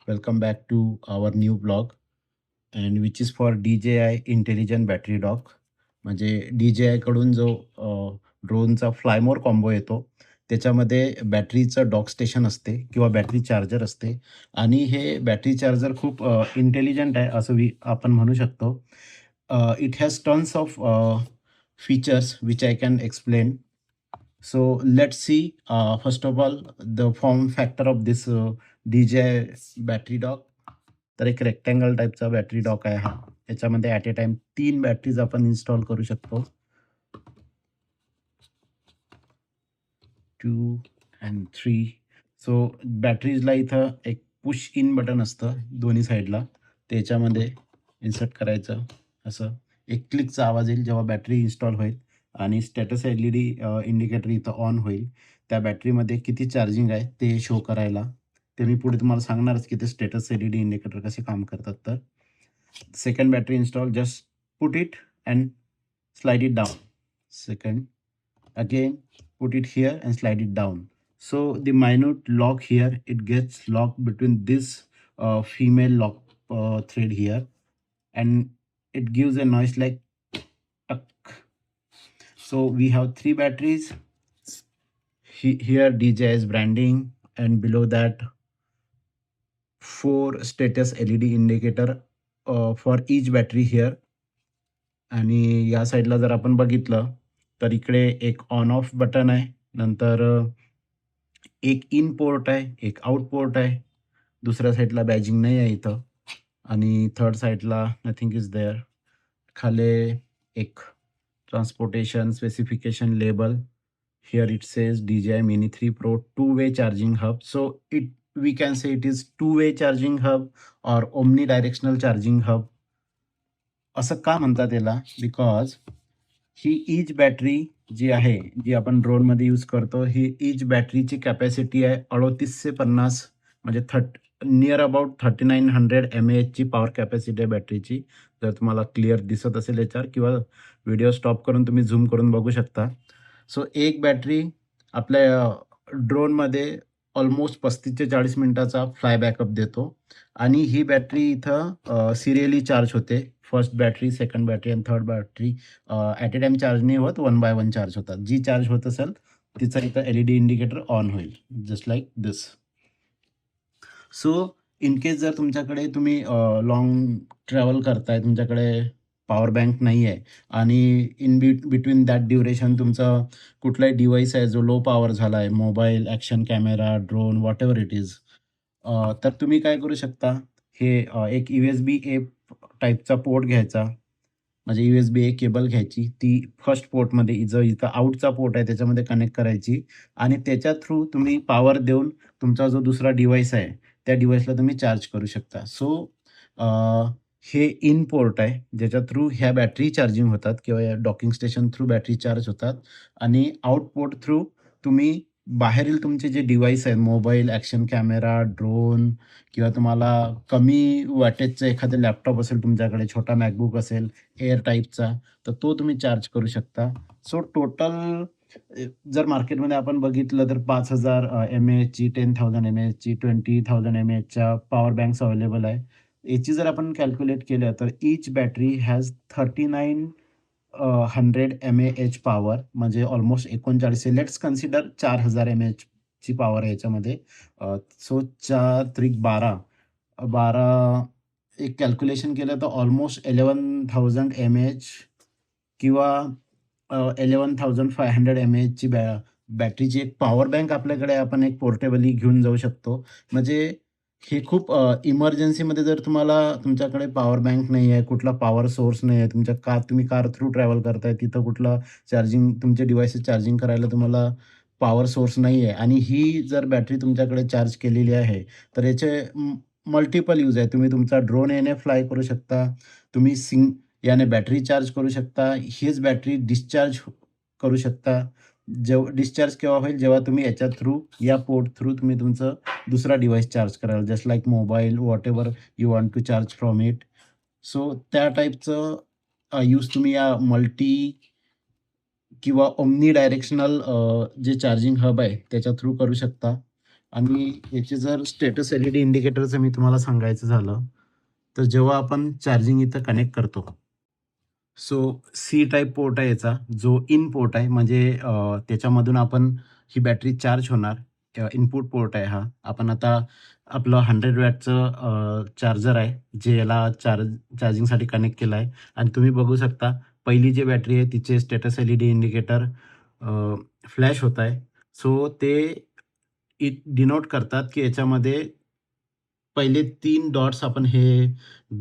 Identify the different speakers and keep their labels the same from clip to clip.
Speaker 1: Welcome back to our new blog and which is for DJI Intelligent Battery Dock. म्हणजे DJI कडून जो ड्रोनचा फ्लायमोर combo येतो, त्याच्यामध्ये बॅटरीचं डॉक स्टेशन असते किंवा बॅटरी चार्जर असते आणि हे बॅटरी चार्जर खूप इंटेलिजंट आहे असं आपण म्हणू शकतो. It has tons of features which I can explain. So let's see. First of all, the form factor of this DJI battery dock. तर एक रेक्टँगल टाईपचा बॅटरी डॉक आहे हा. याच्यामध्ये ॲट अ टाइम 3 बॅटरीज आपण इन्स्टॉल करू शकतो. 2 and 3. So बॅटरीजला इथं एक पुश इन बटन असतं दोन्ही साईडला. त्याच्यामध्ये इन्सर्ट करायचं असं. एक क्लिकचा आवाज येईल जेव्हा बॅटरी इन्स्टॉल होईल आणि स्टेटस LED इंडिकेटर इथं ऑन होईल. त्या बॅटरीमध्ये किती चार्जिंग आहे ते शो करायला. ते मी पुढे तुम्हाला सांगणारच की ते स्टेटस LED इंडिकेटर कसे काम करतात तर. Second battery install, just put it and slide it down. Second, again put it here and slide it down. So the minute lock here, it gets locked between this female lock thread here, and it gives a noise like tuck. So we have 3 batteries. Here DJI's branding, and below that 4 status LED indicator for each battery here. आणि या साईडला जर आपण बघितलं तर इकडे एक on off button आहे. नंतर एक इन पोर्ट आहे, एक आउट पोर्ट आहे. दुसऱ्या साईडला बॅजिंग नाही आहे इथं आणि थर्ड साईडला नथिंग इज देअर. खाली एक transportation specification label. Here it says DJI Mini 3 Pro two-way charging hub. So we can say it is two-way charging hub or omnidirectional charging hub. असं का म्हणतात याला? बिकॉज ही ईच बॅटरी जी आहे, जी आपण ड्रोनमध्ये use करतो, ही ईच बॅटरीची कॅपॅसिटी आहे 38 से 50, म्हणजे नियर अबाउट 3900 mAhची पॉवर कॅपॅसिटी आहे बॅटरीची. जर तुम्हाला क्लिअर दिसत असेल याच्यावर किंवा व्हिडिओ स्टॉप करून तुम्ही झूम करून बघू शकता. सो एक बॅटरी आपल्या ड्रोनमध्ये ऑलमोस्ट 35 ते 40 मिनिटाचा फ्लाय बॅकअप देतो आणि ही बॅटरी इथं सिरियली चार्ज होते. फर्स्ट बॅटरी, सेकंड बॅटरी आणि third battery at a time charge नाही होत, 1 बाय 1 चार्ज होतात. जी चार्ज होत असेल तिचा इथं LED इंडिकेटर ऑन होईल, just like this. So in case जर तुमच्याकडे तुम्ही लाँग ट्रॅव्हल करताय, तुमच्याकडे पॉवर बँक नाही आहे आणि बिटवीन दॅट ड्युरेशन तुमचा कुठलाही डिव्हाइस आहे जो लो पॉवर झाला आहे, mobile, action camera, drone, whatever it is, तर तुम्ही काय करू शकता, हे एक USB-A टाईपचा पोर्ट घ्यायचा. म्हणजे USB-A केबल घ्यायची, ती फर्स्ट पोर्टमध्ये जो इथं आउटचा पोर्ट आहे त्याच्यामध्ये कनेक्ट करायची आणि त्याच्या थ्रू तुम्ही पॉवर देऊन तुमचा जो दुसरा डिव्हाइस आहे, त्या डिव्हाइसला तुम्ही चार्ज करू शकता. सो हे इन पोर्ट आहे, ज्याच्या थ्रू ह्या बॅटरी चार्जिंग होतात किंवा या docking station through battery charge होतात आणि आउट पोर्ट थ्रू तुम्ही बाहेरील तुमचे जे डिव्हाइस आहेत, मोबाईल, ॲक्शन कॅमेरा, ड्रोन किंवा तुम्हाला कमी वॅटेजचं एखादं लॅपटॉप असेल तुमच्याकडे, छोटा MacBook असेल एअर टाईपचा, तर तो तुम्ही चार्ज करू शकता. सो टोटल जर मार्केटमध्ये आपण बघितलं तर 5000 mAhची, 10,000 mAhची, 20,000 mAhच्या पॉवर बँक्स अवेलेबल आहे. याची जर आपण कॅल्क्युलेट केलं तर each battery has 3900 mAh power, म्हणजे ऑलमोस्ट 39, लेट्स कन्सिडर 4000 mAhची पॉवर आहे याच्यामध्ये. सो 4 त्रिक 12, 12 एक कॅल्क्युलेशन केलं तर ऑलमोस्ट 11,000 mAh किंवा 11,500 mAhची बॅटरीची एक पॉवर बँक आपल्याकडे आपण एक पोर्टेबली घेऊन जाऊ शकतो. म्हणजे हे खूप इमर्जन्सीमध्ये जर तुमच्याकडे पॉवर बँक नाही आहे, कुठला पॉवर सोर्स नाही आहे, तुम्ही कार थ्रू ट्रॅव्हल करताय, तिथं कुठला तुमचे डिव्हाइसेस चार्जिंग करायला तुम्हाला पॉवर सोर्स नाही आहे आणि ही जर बॅटरी तुमच्याकडे चार्ज केलेली आहे, तर याचे मल्टिपल यूज आहे. तुम्ही तुमचा ड्रोन याने फ्लाय करू शकता. तुम्ही याने बॅटरी चार्ज करू शकता. हीच बॅटरी डिस्चार्ज करू शकता. डिस्चार्ज केव्हा होईल? जेव्हा तुम्ही याच्या थ्रू, या पोर्ट थ्रू तुम्ही तुमचं दुसरा डिव्हाइस चार्ज कराल. Just like mobile, whatever you want to charge from it. So त्या टाईपचं यूज तुम्ही या मल्टी किंवा ओमनी डायरेक्शनल जे चार्जिंग हब आहे त्याच्या थ्रू करू शकता. आणि याचे जर स्टेटस LED इंडिकेटरचं मी तुम्हाला सांगायचं झालं, तर जेव्हा आपण चार्जिंग इथं कनेक्ट करतो, सो सी टाइप पोर्ट आहे याचा, जो इन पोर्ट आहे म्हणजे त्याच्यामधून आपण ही बॅटरी चार्ज होणार. इनपुट पोर्ट आहे हा. आपण आता आपलं 100 वॅटचं चार्जर आहे, जे याला चार्जिंगसाठी कनेक्ट केलं आहे आणि तुम्ही बघू शकता पहिली जी बॅटरी आहे तिचे स्टेटस LED इंडिकेटर फ्लॅश होत आहे. सो ते डिनोट करतात, की याच्यामध्ये पहिले 3 डॉट्स आपण हे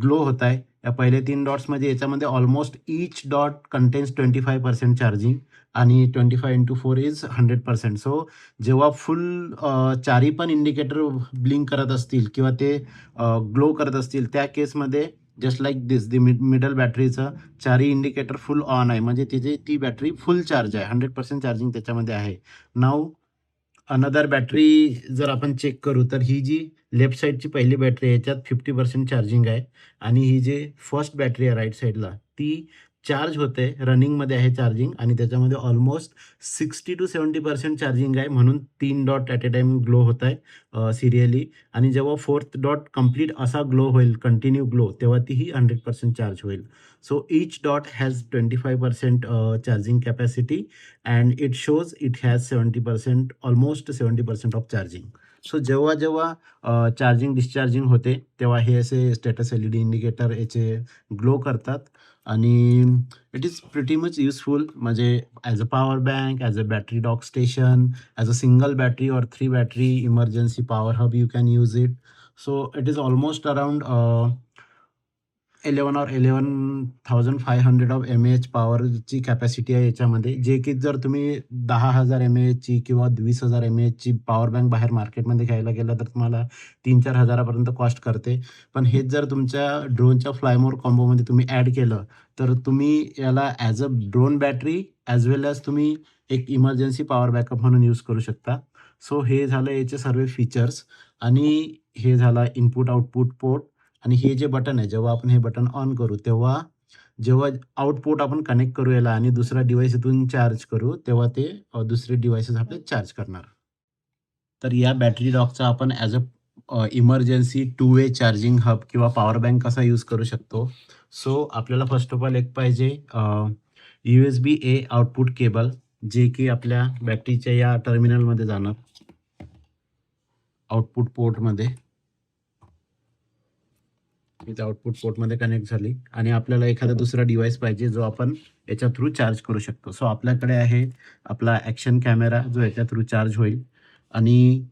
Speaker 1: ग्लो होत आहे. या पहिले 3 डॉट्समध्ये याच्यामध्ये almost each dot contains 25% charging आणि 25 × 4 इज 100%. सो जेव्हा फुल चारही पण इंडिकेटर ब्लिंक करत असतील किंवा ते ग्लो करत असतील, त्या केसमध्ये जस्ट लाइक दिस मिडल बॅटरीचं चारही इंडिकेटर फुल ऑन आहे. म्हणजे तिची ती बॅटरी फुल चार्ज आहे. 100% चार्जिंग त्याच्यामध्ये आहे. नाऊ अनदर बॅटरी जर आपण चेक करू, तर ही जी लेफ्ट साइडची पहिली बॅटरी आहे, याच्यात 50% चार्जिंग आहे आणि ही जी फर्स्ट बॅटरी आहे राइट साइडला, ती चार्ज होते, रनिंगमध्ये आहे चार्जिंग आणि त्याच्यामध्ये ऑलमोस्ट 60 to 70% चार्जिंग आहे. म्हणून 3 dot at a time glow होत आहे सिरियली आणि जेव्हा 4th डॉट कंप्लीट असा ग्लो होईल, कंटिन्यू ग्लो, तेव्हा तीही 100% चार्ज होईल. So each dot has 25% charging capacity and it shows it has 70% almost 70% of charging. So जेव्हा चार्जिंग डिस्चार्जिंग होते, तेव्हा हे असे स्टेटस LED इंडिकेटर याचे ग्लो करतात आणि it is pretty much useful. म्हणजे as a power bank, as a battery dock station, as a single battery और 3 battery emergency power hub you can use it. So it is almost around 11 or 11,500 of mAh पॉवरची capacity आहे याच्यामध्ये. जे की जर तुम्ही 10,000 mAhची किंवा 20,000 mAhची पॉवर बँक बाहेर मार्केटमध्ये घ्यायला गेला तर तुम्हाला 3-4 हजारापर्यंत कॉस्ट करते. पण हेच जर तुमच्या ड्रोनच्या फ्लायमोर कॉम्बोमध्ये तुम्ही ॲड केलं, तर तुम्ही याला as a drone battery as well as तुम्ही एक इमर्जन्सी पॉवर बॅकअप म्हणून यूज करू शकता. सो हे झालं याचे सर्व फीचर्स आणि हे झाला इनपुट आउटपुट पोर्ट. आणि हे जे बटन आहे, जेव्हा आपण हे बटन ऑन करू, तेव्हा जेव्हा आउटपुट आपण कनेक्ट करू याला आणि दुसरा डिव्हाइस इथून चार्ज करू, तेव्हा ते दुसरे डिव्हाइसेस आपले चार्ज करणार. तर या बॅटरी डॉकचा आपण as a emergency 2 way charging hub किंवा पॉवर बँक कसा यूज करू शकतो. सो आपल्याला फर्स्ट ऑफ ऑल एक पाहिजे USB-A आउटपुट केबल, जे की आपल्या बॅटरीच्या या टर्मिनलमध्ये जाणार, आउटपुट पोर्टमध्ये. इथे आउटपुट पोर्टमध्ये कनेक्ट झाली आणि आपल्याला एखादा दुसरा डिव्हाइस पाहिजे जो आपण याच्या थ्रू चार्ज करू शकतो. सो आपल्याकडे आहे आपला ॲक्शन कॅमेरा, जो याच्या थ्रू चार्ज होईल आणि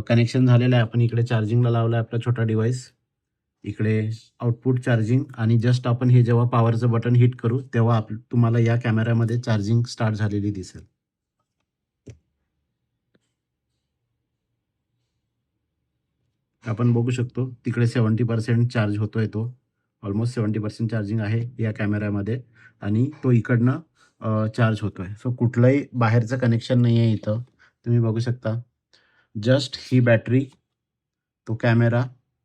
Speaker 1: कनेक्शन झालेलं आहे. आपण इकडे चार्जिंगला लावला आहे आपला छोटा डिव्हाइस. इकडे आउटपुट चार्जिंग आणि जस्ट आपण हे जेव्हा पॉवरचं बटन हिट करू, तेव्हा तुम्हाला या कॅमेऱ्यामध्ये चार्जिंग स्टार्ट झालेली दिसेल. आपण बघू शकतो तिकडे 70% चार्ज होतोय तो. ऑलमोस्ट 70% चार्जिंग आहे या कॅमेऱ्यामध्ये आणि तो इकडनं चार्ज होतोय. सो कुठलंही बाहेरचं कनेक्शन नाही आहे इथं. तुम्ही बघू शकता. जस्ट ही बॅटरी, तो कॅमेरा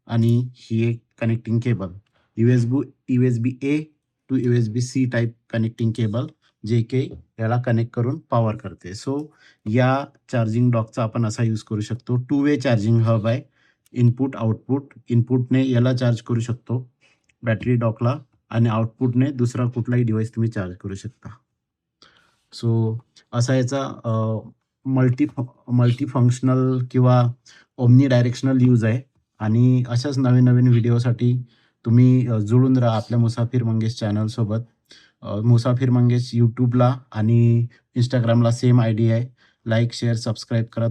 Speaker 1: आणि ही एक connecting cable. USB-A to USB-C type connecting cable, जे की याला कनेक्ट करून पॉवर करते. सो या चार्जिंग डॉकचा आपण असा यूज करू शकतो. 2 वे चार्जिंग हब आहे. Input, output. इनपुटने याला चार्ज करू शकतो, बॅटरी डॉकला आणि आउटपुटने दुसरा कुठलाही डिव्हाइस तुम्ही चार्ज करू शकता. सो असा याचा मल्टी फंक्शनल किंवा ओमनी डायरेक्शनल यूज आहे आणि अशाच नवीन-नवीन व्हिडिओसाठी तुम्ही जुळून राहा आपल्या मुसाफिर मंगेश चॅनलसोबत. मुसाफिर मंगेश YouTubeला आणि Instagramला सेम आयडी आहे. लाईक, शेअर, सबस्क्राईब करा.